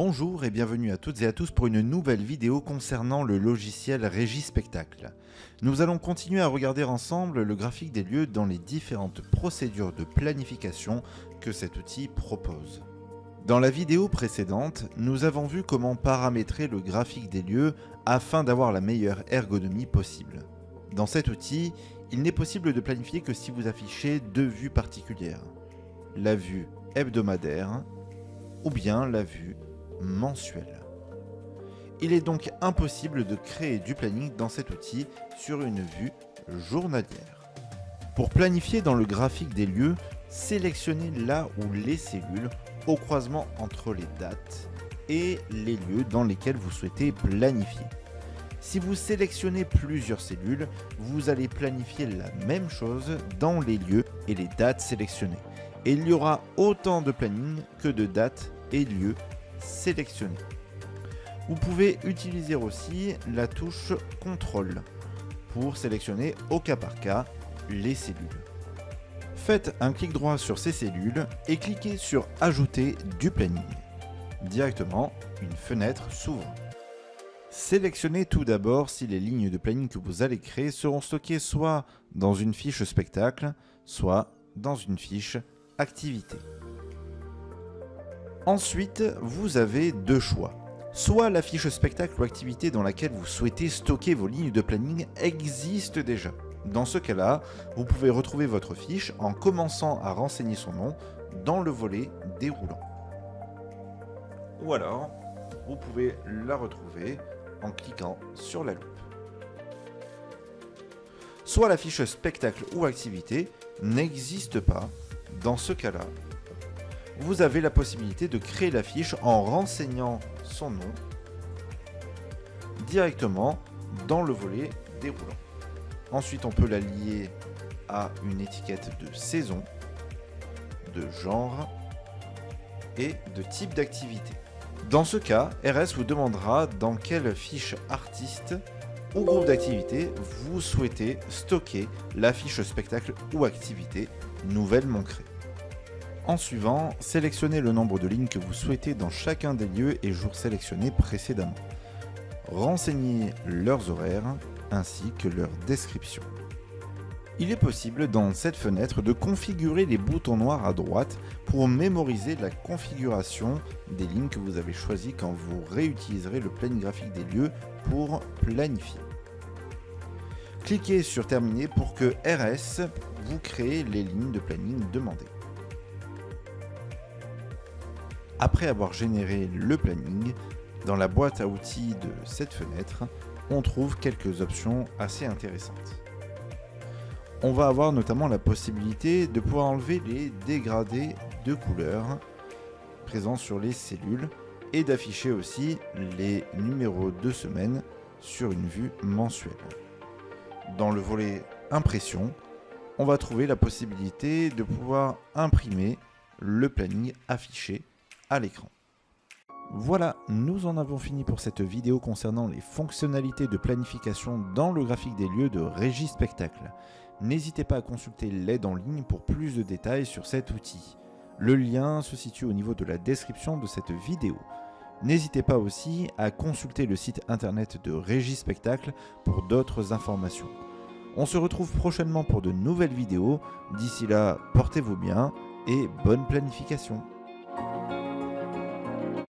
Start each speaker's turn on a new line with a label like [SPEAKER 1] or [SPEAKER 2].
[SPEAKER 1] Bonjour et bienvenue à toutes et à tous pour une nouvelle vidéo concernant le logiciel Régispectacle. Nous allons continuer à regarder ensemble le graphique des lieux dans les différentes procédures de planification que cet outil propose. Dans la vidéo précédente, nous avons vu comment paramétrer le graphique des lieux afin d'avoir la meilleure ergonomie possible. Dans cet outil, il n'est possible de planifier que si vous affichez deux vues particulières, la vue hebdomadaire ou bien la vue mensuelle. Il est donc impossible de créer du planning dans cet outil sur une vue journalière. Pour planifier dans le graphique des lieux, sélectionnez là où les cellules au croisement entre les dates et les lieux dans lesquels vous souhaitez planifier. Si vous sélectionnez plusieurs cellules, vous allez planifier la même chose dans les lieux et les dates sélectionnées. Et il y aura autant de planning que de dates et lieux sélectionnés. Vous pouvez utiliser aussi la touche CTRL pour sélectionner au cas par cas les cellules. Faites un clic droit sur ces cellules et cliquez sur Ajouter du planning. Directement, une fenêtre s'ouvre. Sélectionnez tout d'abord si les lignes de planning que vous allez créer seront stockées soit dans une fiche spectacle, soit dans une fiche activité. Ensuite, vous avez deux choix. Soit la fiche spectacle ou activité dans laquelle vous souhaitez stocker vos lignes de planning existe déjà. Dans ce cas-là, vous pouvez retrouver votre fiche en commençant à renseigner son nom dans le volet déroulant. Ou alors, vous pouvez la retrouver en cliquant sur la loupe. Soit la fiche spectacle ou activité n'existe pas. Dans ce cas-là, vous avez la possibilité de créer la fiche en renseignant son nom directement dans le volet déroulant. Ensuite, on peut la lier à une étiquette de saison, de genre et de type d'activité. Dans ce cas, RS vous demandera dans quelle fiche artiste ou groupe d'activité vous souhaitez stocker la fiche spectacle ou activité nouvellement créée. En suivant, sélectionnez le nombre de lignes que vous souhaitez dans chacun des lieux et jours sélectionnés précédemment. Renseignez leurs horaires ainsi que leur description. Il est possible dans cette fenêtre de configurer les boutons noirs à droite pour mémoriser la configuration des lignes que vous avez choisies quand vous réutiliserez le planning graphique des lieux pour planifier. Cliquez sur Terminer pour que RS vous crée les lignes de planning demandées. Après avoir généré le planning, dans la boîte à outils de cette fenêtre, on trouve quelques options assez intéressantes. On va avoir notamment la possibilité de pouvoir enlever les dégradés de couleurs présents sur les cellules et d'afficher aussi les numéros de semaine sur une vue mensuelle. Dans le volet impression, on va trouver la possibilité de pouvoir imprimer le planning affiché à l'écran. Voilà, nous en avons fini pour cette vidéo concernant les fonctionnalités de planification dans le graphique des lieux de Régispectacle. N'hésitez pas à consulter l'aide en ligne pour plus de détails sur cet outil. Le lien se situe au niveau de la description de cette vidéo. N'hésitez pas aussi à consulter le site internet de Régispectacle pour d'autres informations. On se retrouve prochainement pour de nouvelles vidéos. D'ici là, portez-vous bien et bonne planification.